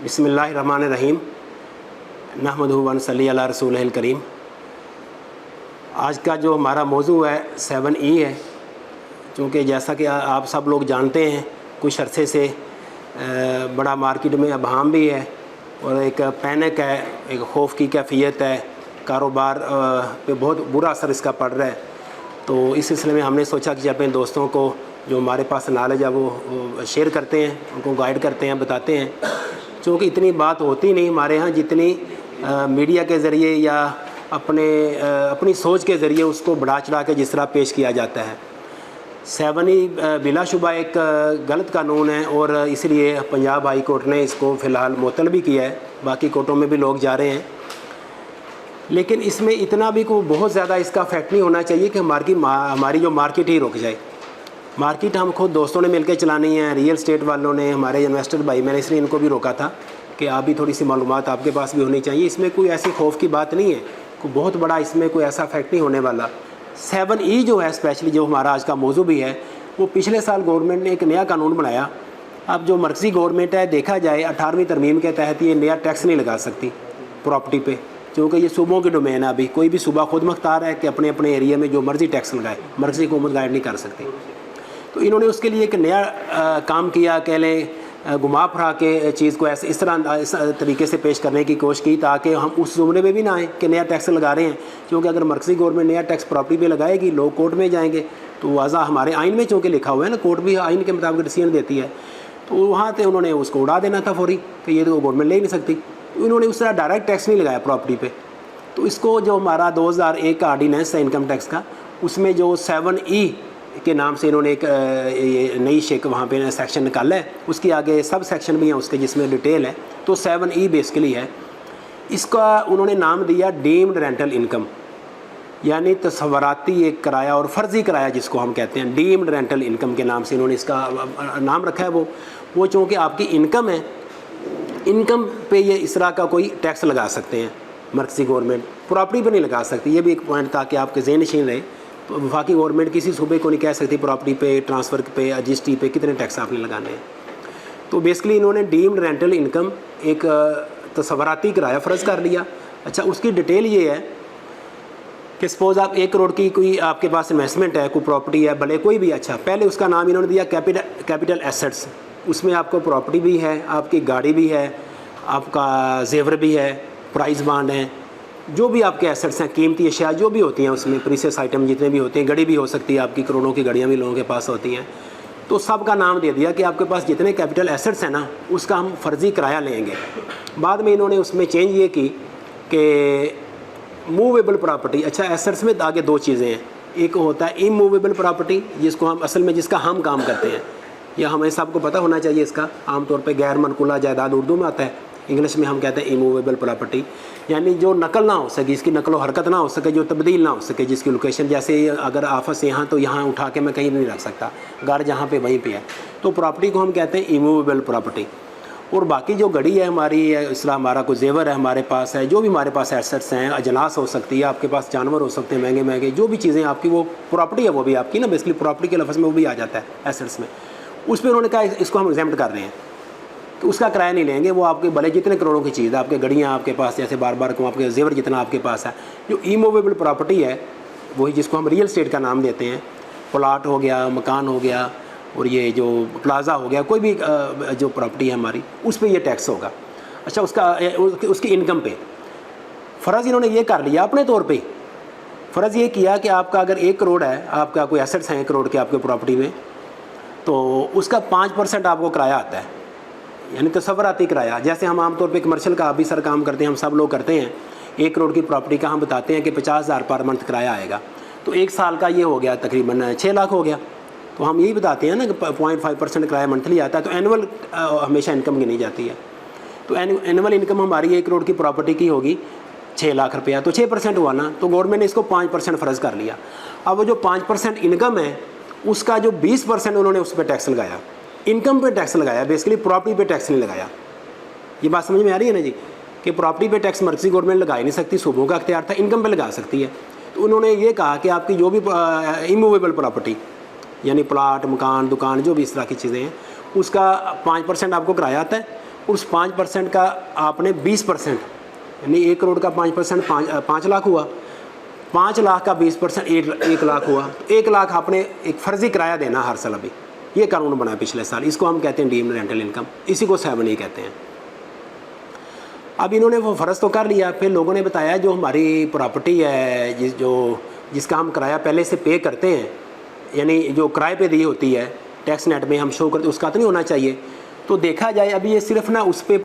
बिस्मिल्लाहिर्रहमानिर्रहीम नहमदुहु व नसल्ली अला रसूलिहिल करीम। आज का जो हमारा मौजू है 7E है, क्योंकि जैसा कि आप सब लोग जानते हैं कुछ अरसे से बड़ा मार्केट में अभाम भी है और एक पैनिक है, एक खौफ की कैफियत है, कारोबार पे बहुत बुरा असर इसका पड़ रहा है। तो इस सिलसिले में हमने सोचा कि अपने दोस्तों को जो हमारे पास नॉलेज है वो शेयर करते हैं, उनको गाइड करते हैं, बताते हैं, क्योंकि इतनी बात होती नहीं हमारे यहाँ जितनी मीडिया के ज़रिए या अपनी सोच के ज़रिए उसको बढ़ा चढ़ा के जिस तरह पेश किया जाता है। 7E बिलाशुबा एक गलत कानून है और इसलिए पंजाब हाई कोर्ट ने इसको फ़िलहाल मुअत्तल भी किया है, बाकी कोर्टों में भी लोग जा रहे हैं। लेकिन इसमें इतना भी को बहुत ज़्यादा इसका इफेक्ट नहीं होना चाहिए कि हमारी जो मार्केट ही रुक जाए। मार्केट हम खुद दोस्तों ने मिलकर चलानी है, रियल स्टेट वालों ने, हमारे इन्वेस्टर भाई, मैंने इसलिए इनको भी रोका था कि आप भी थोड़ी सी मालूमात आपके पास भी होनी चाहिए। इसमें कोई ऐसी खौफ की बात नहीं है, कोई बहुत बड़ा इसमें कोई ऐसा इफेक्ट नहीं होने वाला। 7E जो है स्पेशली जो हमारा आज का मौजू भी है, वो पिछले साल गवर्नमेंट ने एक नया कानून बनाया। अब जो मर्कज़ी गवर्नमेंट है, देखा जाए 18वीं तरमीम के तहत ये नया टैक्स नहीं लगा सकती प्रॉपर्टी पे, क्योंकि ये सूबों की डोमेन है। अभी कोई भी सूबा खुद मुख्तार है कि अपने अपने एरिया में जो मर्जी टैक्स लगाए, मर्कज़ी हुकूमत गाइड नहीं कर सकती। तो इन्होंने उसके लिए एक नया काम किया, कह लें घुमा फिरा के चीज़ को ऐसे इस तरीके से पेश करने की कोशिश की ताकि हम उस जुमरे में भी ना आए कि नया टैक्स लगा रहे हैं। क्योंकि अगर मर्कज़ी गवर्नमेंट नया टैक्स प्रॉपर्टी पे लगाएगी, लोग कोर्ट में जाएंगे, तो वाज़ा हमारे आइन में चूँकि लिखा हुआ है ना, कोर्ट भी आइन के मुताबिक डिसीजन देती है, तो वहाँ से उन्होंने उसको उड़ा देना था फौरी कि ये तो गवर्नमेंट ले ही नहीं सकती। तो इन्होंने उस तरह डायरेक्ट टैक्स नहीं लगाया प्रॉपर्टी पर। तो इसको जो हमारा 2001 का आर्डीनेंस है इनकम टैक्स का, उसमें जो 7E के नाम से इन्होंने एक नई शेक वहाँ पे सेक्शन निकाला है, उसके आगे सब सेक्शन भी हैं उसके जिसमें डिटेल है। तो 7E बेसिकली है, इसका उन्होंने नाम दिया डीम्ड रेंटल इनकम, यानी तस्वराती एक किराया और फ़र्ज़ी किराया जिसको हम कहते हैं, डीम्ड रेंटल इनकम के नाम से इन्होंने इसका नाम रखा है। वो चूँकि आपकी इनकम है, इनकम पे ये इस तरह का कोई टैक्स लगा सकते हैं मर्कज़ी गवर्नमेंट, प्रॉपर्टी पर नहीं लगा सकती। ये भी एक पॉइंट था कि आपके ज़हन नशीन रहे। तो वफाकी गवर्नमेंट किसी सूबे को नहीं कह सकती प्रॉपर्टी पे, ट्रांसफ़र पे, रजिस्ट्री पे कितने टैक्स आपने लगाने हैं। तो बेसिकली इन्होंने डीम्ड रेंटल इनकम एक तस्वराती किराया फ़र्ज़ कर लिया। अच्छा, उसकी डिटेल ये है कि सपोज़ आप 1 करोड़ की कोई आपके पास इन्वेस्टमेंट है, कोई प्रॉपर्टी है, भले कोई भी। अच्छा, पहले उसका नाम इन्होंने दिया कैपिटल एसेट्स। उसमें आपको प्रॉपर्टी भी है, आपकी गाड़ी भी है, आपका जेवर भी है, प्राइस बॉन्ड है, जो भी आपके एसेट्स हैं, कीमती अशिया जो भी होती हैं उसमें, प्रीसियस आइटम जितने भी होते हैं, गाड़ी भी हो सकती है आपकी, करोड़ों की गाड़ियाँ भी लोगों के पास होती हैं। तो सब का नाम दे दिया कि आपके पास जितने कैपिटल एसेट्स हैं ना, उसका हम फ़र्ज़ी किराया लेंगे। बाद में इन्होंने उसमें चेंज ये की कि मूवेबल प्रॉपर्टी। अच्छा, एसेट्स में आगे 2 चीज़ें हैं, एक होता है इमूवेबल प्रॉपर्टी, जिसको हम असल में जिसका हम काम करते हैं, या हमें सबको पता होना चाहिए इसका, आमतौर पर गैर मनकुला जायदाद उर्दू में आता है, इंग्लिश में हम कहते हैं इमूवेबल प्रॉपर्टी, यानी जो नकल ना हो सके, जिसकी नकल व हरकत ना हो सके, जो तब्दील ना हो सके, जिसकी लोकेशन, जैसे अगर ऑफिस यहाँ तो यहाँ उठा के मैं कहीं नहीं रख सकता, घर जहाँ पे वहीं पे है, तो प्रॉपर्टी को हम कहते हैं इमूवेबल प्रॉपर्टी। और बाकी जो गड़ी है हमारी, इस तरह हमारा कोई जेवर है हमारे पास है, जो भी हमारे पास एसेट्स हैं, अजनास हो सकती है, आपके पास जानवर हो सकते हैं महंगे महंगे, जो भी चीज़ें आपकी, वो प्रॉपर्टी है, वो भी आपकी ना, बेसिकली प्रॉपर्टी के लफ्ज़ में वो भी आ जाता है एसेट्स में। उस पर उन्होंने कहा इसको हम एग्जैम्प्ट कर रहे हैं, तो उसका किराया नहीं लेंगे। वो आपके भले जितने करोड़ों की चीज़ है, आपके गड़ियाँ आपके पास, जैसे बार बार को आपके जेवर जितना आपके पास है, जो इमूवेबल प्रॉपर्टी है वही जिसको हम रियल स्टेट का नाम देते हैं, प्लाट हो गया, मकान हो गया, और ये जो प्लाजा हो गया, कोई भी जो प्रॉपर्टी है हमारी, उस पर ये टैक्स होगा। अच्छा, उसकी इनकम पे फ़र्ज़ इन्होंने ये कर लिया अपने तौर पर, फ़र्ज़ ये किया कि आपका अगर 1 करोड़ है, आपका कोई एसेट्स हैं 1 करोड़ के आपके प्रॉपर्टी में, तो उसका 5% आपको किराया आता है, यानी तस्वराती किराया। जैसे हम आमतौर पे कमर्शियल का आप भी सर काम करते हैं, हम सब लोग करते हैं, 1 करोड़ की प्रॉपर्टी का हम बताते हैं कि 50,000 पर मंथ किराया आएगा, तो 1 साल का ये हो गया तकरीबन 6 लाख हो गया। तो हम यही बताते हैं ना कि 0.5% किराया मंथली आता है, तो एनुअल हमेशा इनकम गिनी जाती है। तो एनुअल इनकम हमारी 1 करोड़ की प्रॉपर्टी की होगी 6 लाख रुपया, तो 6% हुआ ना, तो गवर्नमेंट ने इसको 5% फ़र्ज़ कर लिया। अब वो जो 5% इनकम है, उसका जो 20% उन्होंने उस पर टैक्स लगाया, इनकम पे टैक्स लगाया, बेसिकली प्रॉपर्टी पे टैक्स नहीं लगाया। ये बात समझ में आ रही है ना जी, कि प्रॉपर्टी पे टैक्स मर्कज़ी गवर्नमेंट लगा ही नहीं सकती, सूबों का अख्तियार था, इनकम पे लगा सकती है। तो उन्होंने ये कहा कि आपकी जो भी इमूवेबल प्रॉपर्टी, यानी प्लाट, मकान, दुकान, जो भी इस तरह की चीज़ें हैं, उसका 5% आपको किराया आता है, उस 5% का आपने 20%, यानी 1 करोड़ का 5% 5 लाख हुआ, 5 लाख का 20% 1 लाख हुआ, तो 1 लाख आपने एक फ़र्ज़ी किराया देना हर साल। अभी ये कानून बना पिछले साल, इसको हम कहते हैं डीम्ड रेंटल इनकम, इसी को 7E कहते हैं। अब इन्होंने वो फ़र्ज़ तो कर लिया, फिर लोगों ने बताया जो हमारी प्रॉपर्टी है जिसका हम किराया पहले से पे करते हैं, यानी जो किराए पे दी होती है टैक्स नेट में हम शो करते, उसका तो नहीं होना चाहिए। तो देखा जाए अभी ये सिर्फ ना उस पे